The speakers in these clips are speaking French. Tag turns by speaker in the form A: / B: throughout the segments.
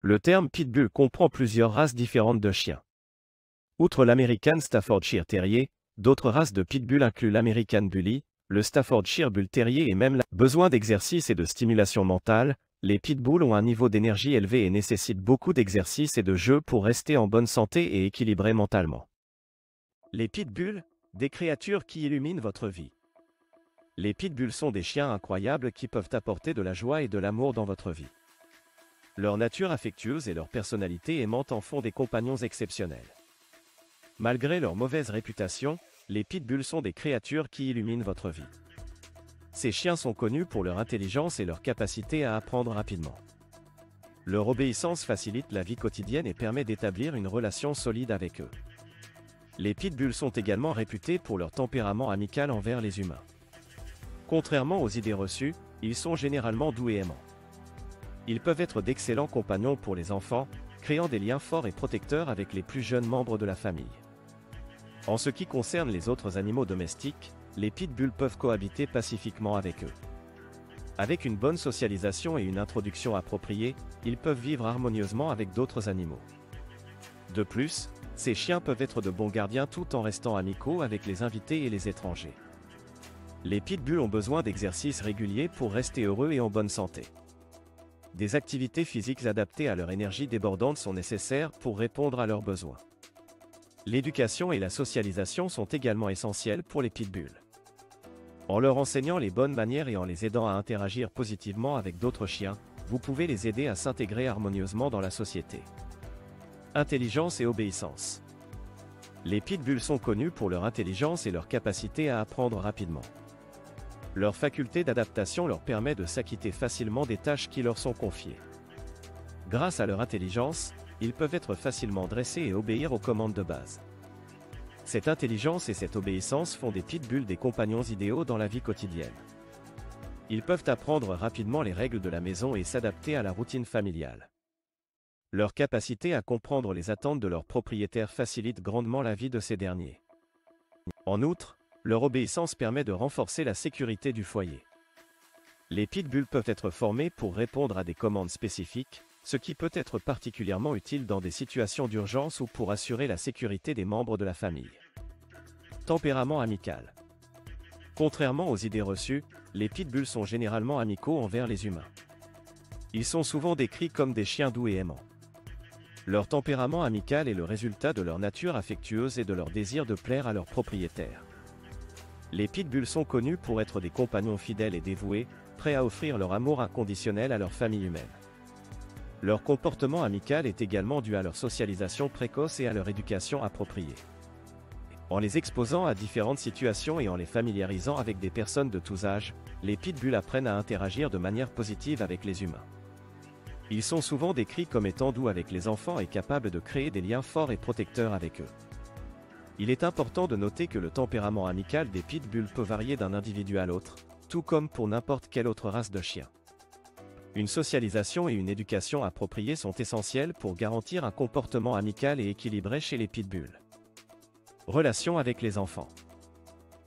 A: Le terme pitbull comprend plusieurs races différentes de chiens. Outre l'American Staffordshire Terrier, d'autres races de pitbull incluent l'American Bully, le Staffordshire Bull Terrier et même la besoin d'exercice et de stimulation mentale. Les pitbulls ont un niveau d'énergie élevé et nécessitent beaucoup d'exercice et de jeu pour rester en bonne santé et équilibrés mentalement. Les pitbulls, des créatures qui illuminent votre vie. Les pitbulls sont des chiens incroyables qui peuvent apporter de la joie et de l'amour dans votre vie. Leur nature affectueuse et leur personnalité aimante en font des compagnons exceptionnels. Malgré leur mauvaise réputation, les pitbulls sont des créatures qui illuminent votre vie. Ces chiens sont connus pour leur intelligence et leur capacité à apprendre rapidement. Leur obéissance facilite la vie quotidienne et permet d'établir une relation solide avec eux. Les pitbulls sont également réputés pour leur tempérament amical envers les humains. Contrairement aux idées reçues, ils sont généralement doux et aimants. Ils peuvent être d'excellents compagnons pour les enfants, créant des liens forts et protecteurs avec les plus jeunes membres de la famille. En ce qui concerne les autres animaux domestiques, les pitbulls peuvent cohabiter pacifiquement avec eux. Avec une bonne socialisation et une introduction appropriée, ils peuvent vivre harmonieusement avec d'autres animaux. De plus, ces chiens peuvent être de bons gardiens tout en restant amicaux avec les invités et les étrangers. Les pitbulls ont besoin d'exercices réguliers pour rester heureux et en bonne santé. Des activités physiques adaptées à leur énergie débordante sont nécessaires pour répondre à leurs besoins. L'éducation et la socialisation sont également essentielles pour les pitbulls. En leur enseignant les bonnes manières et en les aidant à interagir positivement avec d'autres chiens, vous pouvez les aider à s'intégrer harmonieusement dans la société. Intelligence et obéissance. Les pitbulls sont connus pour leur intelligence et leur capacité à apprendre rapidement. Leur faculté d'adaptation leur permet de s'acquitter facilement des tâches qui leur sont confiées. Grâce à leur intelligence, ils peuvent être facilement dressés et obéir aux commandes de base. Cette intelligence et cette obéissance font des pitbulls des compagnons idéaux dans la vie quotidienne. Ils peuvent apprendre rapidement les règles de la maison et s'adapter à la routine familiale. Leur capacité à comprendre les attentes de leurs propriétaires facilite grandement la vie de ces derniers. En outre, leur obéissance permet de renforcer la sécurité du foyer. Les pitbulls peuvent être formés pour répondre à des commandes spécifiques, ce qui peut être particulièrement utile dans des situations d'urgence ou pour assurer la sécurité des membres de la famille. Tempérament amical. Contrairement aux idées reçues, les pitbulls sont généralement amicaux envers les humains. Ils sont souvent décrits comme des chiens doux et aimants. Leur tempérament amical est le résultat de leur nature affectueuse et de leur désir de plaire à leurs propriétaires. Les pitbulls sont connus pour être des compagnons fidèles et dévoués, prêts à offrir leur amour inconditionnel à leur famille humaine. Leur comportement amical est également dû à leur socialisation précoce et à leur éducation appropriée. En les exposant à différentes situations et en les familiarisant avec des personnes de tous âges, les pitbulls apprennent à interagir de manière positive avec les humains. Ils sont souvent décrits comme étant doux avec les enfants et capables de créer des liens forts et protecteurs avec eux. Il est important de noter que le tempérament amical des pitbulls peut varier d'un individu à l'autre, tout comme pour n'importe quelle autre race de chien. Une socialisation et une éducation appropriées sont essentielles pour garantir un comportement amical et équilibré chez les pitbulls. Relations avec les enfants.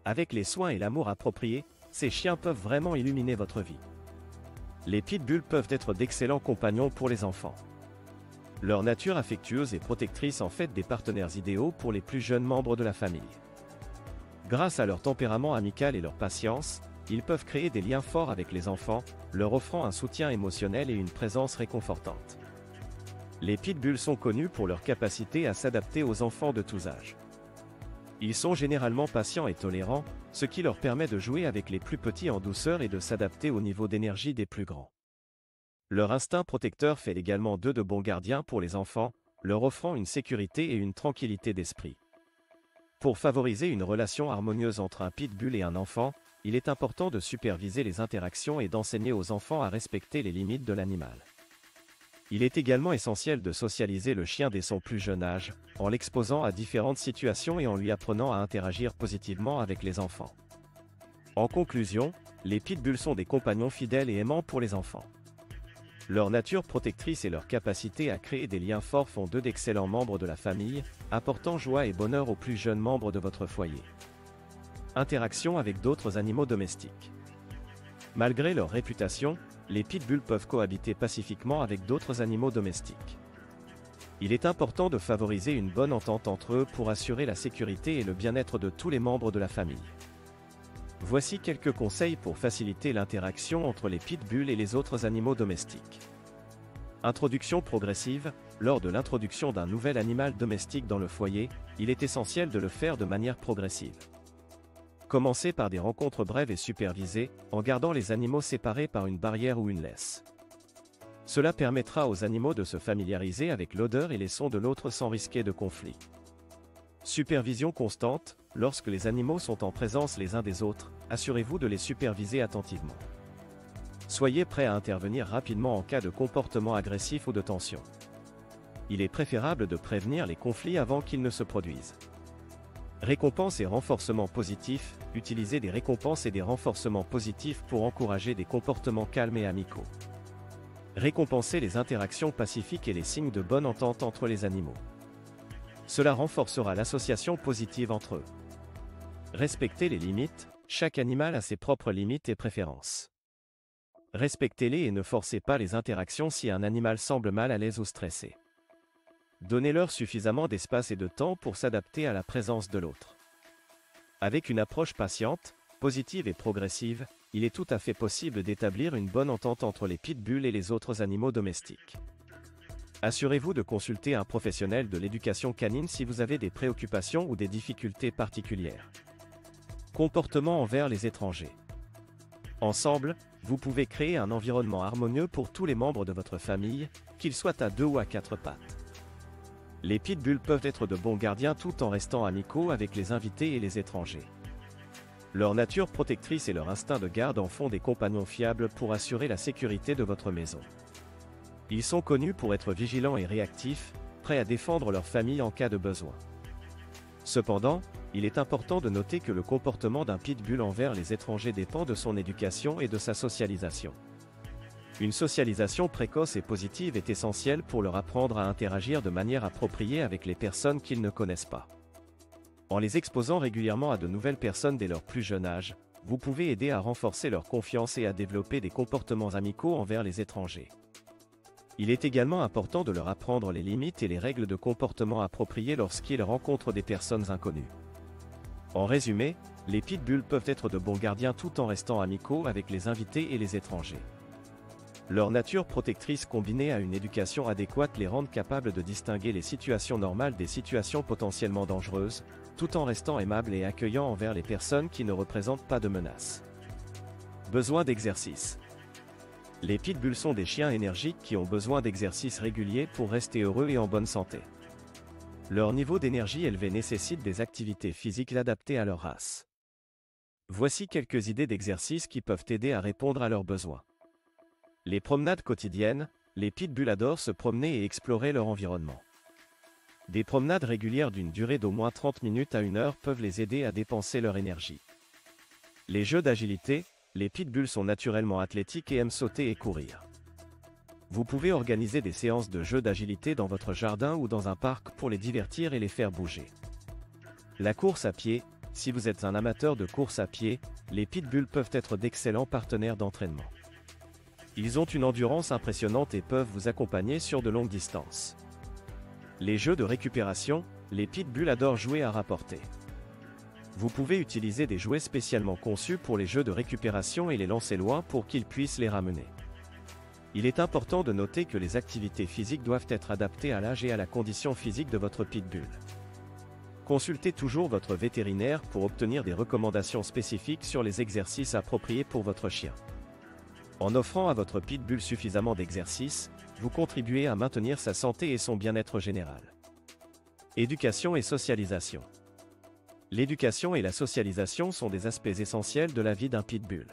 A: Avec les soins et l'amour appropriés, ces chiens peuvent vraiment illuminer votre vie. Les pitbulls peuvent être d'excellents compagnons pour les enfants. Leur nature affectueuse et protectrice en fait des partenaires idéaux pour les plus jeunes membres de la famille. Grâce à leur tempérament amical et leur patience, ils peuvent créer des liens forts avec les enfants, leur offrant un soutien émotionnel et une présence réconfortante. Les pitbulls sont connus pour leur capacité à s'adapter aux enfants de tous âges. Ils sont généralement patients et tolérants, ce qui leur permet de jouer avec les plus petits en douceur et de s'adapter au niveau d'énergie des plus grands. Leur instinct protecteur fait également d'eux de bons gardiens pour les enfants, leur offrant une sécurité et une tranquillité d'esprit. Pour favoriser une relation harmonieuse entre un pitbull et un enfant, il est important de superviser les interactions et d'enseigner aux enfants à respecter les limites de l'animal. Il est également essentiel de socialiser le chien dès son plus jeune âge, en l'exposant à différentes situations et en lui apprenant à interagir positivement avec les enfants. En conclusion, les pitbulls sont des compagnons fidèles et aimants pour les enfants. Leur nature protectrice et leur capacité à créer des liens forts font d'eux d'excellents membres de la famille, apportant joie et bonheur aux plus jeunes membres de votre foyer. Interaction avec d'autres animaux domestiques. Malgré leur réputation, les pitbulls peuvent cohabiter pacifiquement avec d'autres animaux domestiques. Il est important de favoriser une bonne entente entre eux pour assurer la sécurité et le bien-être de tous les membres de la famille. Voici quelques conseils pour faciliter l'interaction entre les pitbulls et les autres animaux domestiques. Introduction progressive. Lors de l'introduction d'un nouvel animal domestique dans le foyer, il est essentiel de le faire de manière progressive. Commencez par des rencontres brèves et supervisées, en gardant les animaux séparés par une barrière ou une laisse. Cela permettra aux animaux de se familiariser avec l'odeur et les sons de l'autre sans risquer de conflit. Supervision constante. Lorsque les animaux sont en présence les uns des autres, assurez-vous de les superviser attentivement. Soyez prêt à intervenir rapidement en cas de comportement agressif ou de tension. Il est préférable de prévenir les conflits avant qu'ils ne se produisent. Récompenses et renforcements positifs. Utilisez des récompenses et des renforcements positifs pour encourager des comportements calmes et amicaux. Récompensez les interactions pacifiques et les signes de bonne entente entre les animaux. Cela renforcera l'association positive entre eux. Respectez les limites. Chaque animal a ses propres limites et préférences. Respectez-les et ne forcez pas les interactions si un animal semble mal à l'aise ou stressé. Donnez-leur suffisamment d'espace et de temps pour s'adapter à la présence de l'autre. Avec une approche patiente, positive et progressive, il est tout à fait possible d'établir une bonne entente entre les pitbulls et les autres animaux domestiques. Assurez-vous de consulter un professionnel de l'éducation canine si vous avez des préoccupations ou des difficultés particulières. Comportement envers les étrangers. Ensemble, vous pouvez créer un environnement harmonieux pour tous les membres de votre famille, qu'ils soient à 2 ou à 4 pattes. Les pitbulls peuvent être de bons gardiens tout en restant amicaux avec les invités et les étrangers. Leur nature protectrice et leur instinct de garde en font des compagnons fiables pour assurer la sécurité de votre maison. Ils sont connus pour être vigilants et réactifs, prêts à défendre leur famille en cas de besoin. Cependant, il est important de noter que le comportement d'un pitbull envers les étrangers dépend de son éducation et de sa socialisation. Une socialisation précoce et positive est essentielle pour leur apprendre à interagir de manière appropriée avec les personnes qu'ils ne connaissent pas. En les exposant régulièrement à de nouvelles personnes dès leur plus jeune âge, vous pouvez aider à renforcer leur confiance et à développer des comportements amicaux envers les étrangers. Il est également important de leur apprendre les limites et les règles de comportement appropriées lorsqu'ils rencontrent des personnes inconnues. En résumé, les pitbulls peuvent être de bons gardiens tout en restant amicaux avec les invités et les étrangers. Leur nature protectrice combinée à une éducation adéquate les rendent capables de distinguer les situations normales des situations potentiellement dangereuses, tout en restant aimables et accueillants envers les personnes qui ne représentent pas de menace. Besoin d'exercice. Les pitbulls sont des chiens énergiques qui ont besoin d'exercices réguliers pour rester heureux et en bonne santé. Leur niveau d'énergie élevé nécessite des activités physiques adaptées à leur race. Voici quelques idées d'exercices qui peuvent aider à répondre à leurs besoins. Les promenades quotidiennes. Les pitbulls adorent se promener et explorer leur environnement. Des promenades régulières d'une durée d'au moins 30 minutes à 1 heure peuvent les aider à dépenser leur énergie. Les jeux d'agilité. Les pitbulls sont naturellement athlétiques et aiment sauter et courir. Vous pouvez organiser des séances de jeux d'agilité dans votre jardin ou dans un parc pour les divertir et les faire bouger. La course à pied. Si vous êtes un amateur de course à pied, les pitbulls peuvent être d'excellents partenaires d'entraînement. Ils ont une endurance impressionnante et peuvent vous accompagner sur de longues distances. Les jeux de récupération. Les pitbulls adorent jouer à rapporter. Vous pouvez utiliser des jouets spécialement conçus pour les jeux de récupération et les lancer loin pour qu'ils puissent les ramener. Il est important de noter que les activités physiques doivent être adaptées à l'âge et à la condition physique de votre pitbull. Consultez toujours votre vétérinaire pour obtenir des recommandations spécifiques sur les exercices appropriés pour votre chien. En offrant à votre pitbull suffisamment d'exercices, vous contribuez à maintenir sa santé et son bien-être général. Éducation et socialisation. L'éducation et la socialisation sont des aspects essentiels de la vie d'un pitbull.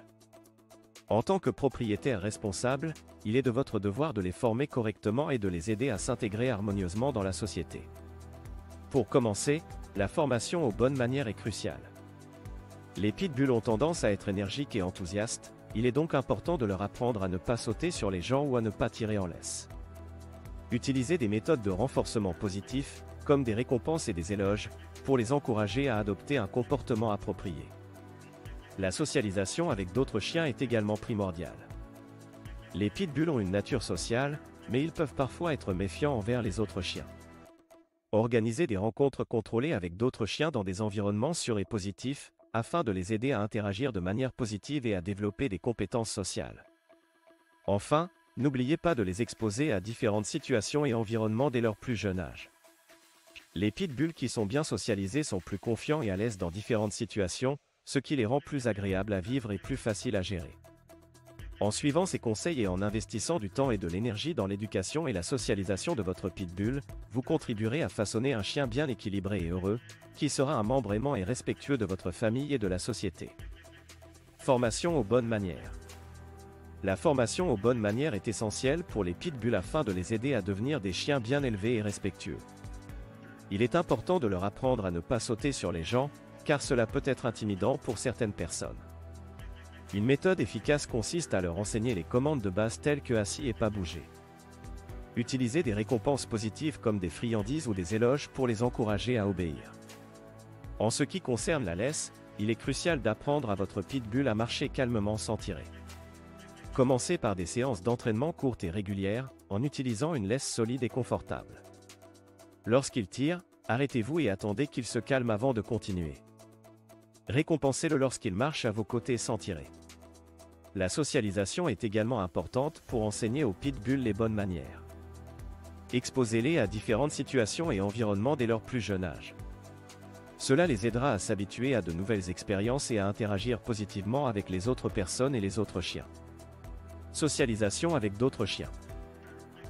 A: En tant que propriétaire responsable, il est de votre devoir de les former correctement et de les aider à s'intégrer harmonieusement dans la société. Pour commencer, la formation aux bonnes manières est cruciale. Les pitbulls ont tendance à être énergiques et enthousiastes, il est donc important de leur apprendre à ne pas sauter sur les gens ou à ne pas tirer en laisse. Utilisez des méthodes de renforcement positif, comme des récompenses et des éloges, pour les encourager à adopter un comportement approprié. La socialisation avec d'autres chiens est également primordiale. Les pitbulls ont une nature sociale, mais ils peuvent parfois être méfiants envers les autres chiens. Organisez des rencontres contrôlées avec d'autres chiens dans des environnements sûrs et positifs, afin de les aider à interagir de manière positive et à développer des compétences sociales. Enfin, n'oubliez pas de les exposer à différentes situations et environnements dès leur plus jeune âge. Les pitbulls qui sont bien socialisés sont plus confiants et à l'aise dans différentes situations, ce qui les rend plus agréables à vivre et plus faciles à gérer. En suivant ces conseils et en investissant du temps et de l'énergie dans l'éducation et la socialisation de votre pitbull, vous contribuerez à façonner un chien bien équilibré et heureux, qui sera un membre aimant et respectueux de votre famille et de la société. Formation aux bonnes manières. La formation aux bonnes manières est essentielle pour les pitbulls afin de les aider à devenir des chiens bien élevés et respectueux. Il est important de leur apprendre à ne pas sauter sur les gens, car cela peut être intimidant pour certaines personnes. Une méthode efficace consiste à leur enseigner les commandes de base telles que assis et pas bouger. Utilisez des récompenses positives comme des friandises ou des éloges pour les encourager à obéir. En ce qui concerne la laisse, il est crucial d'apprendre à votre pitbull à marcher calmement sans tirer. Commencez par des séances d'entraînement courtes et régulières, en utilisant une laisse solide et confortable. Lorsqu'il tire, arrêtez-vous et attendez qu'il se calme avant de continuer. Récompensez-le lorsqu'il marche à vos côtés sans tirer. La socialisation est également importante pour enseigner aux pitbulls les bonnes manières. Exposez-les à différentes situations et environnements dès leur plus jeune âge. Cela les aidera à s'habituer à de nouvelles expériences et à interagir positivement avec les autres personnes et les autres chiens. Socialisation avec d'autres chiens.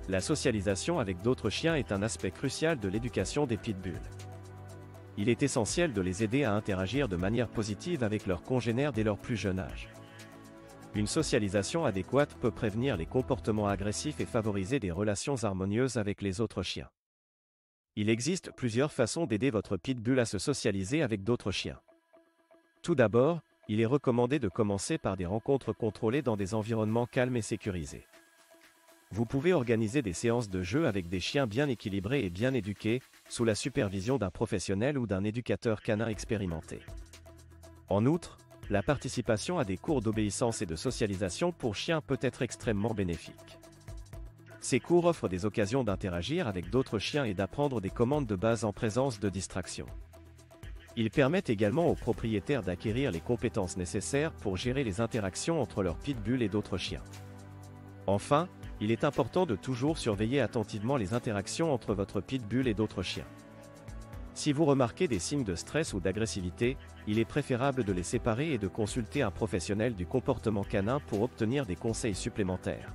A: La socialisation avec d'autres chiens est un aspect crucial de l'éducation des pitbulls. Il est essentiel de les aider à interagir de manière positive avec leurs congénères dès leur plus jeune âge. Une socialisation adéquate peut prévenir les comportements agressifs et favoriser des relations harmonieuses avec les autres chiens. Il existe plusieurs façons d'aider votre pitbull à se socialiser avec d'autres chiens. Tout d'abord, il est recommandé de commencer par des rencontres contrôlées dans des environnements calmes et sécurisés. Vous pouvez organiser des séances de jeu avec des chiens bien équilibrés et bien éduqués, sous la supervision d'un professionnel ou d'un éducateur canin expérimenté. En outre, la participation à des cours d'obéissance et de socialisation pour chiens peut être extrêmement bénéfique. Ces cours offrent des occasions d'interagir avec d'autres chiens et d'apprendre des commandes de base en présence de distractions. Ils permettent également aux propriétaires d'acquérir les compétences nécessaires pour gérer les interactions entre leurs pitbulls et d'autres chiens. Enfin, il est important de toujours surveiller attentivement les interactions entre votre pitbull et d'autres chiens. Si vous remarquez des signes de stress ou d'agressivité, il est préférable de les séparer et de consulter un professionnel du comportement canin pour obtenir des conseils supplémentaires.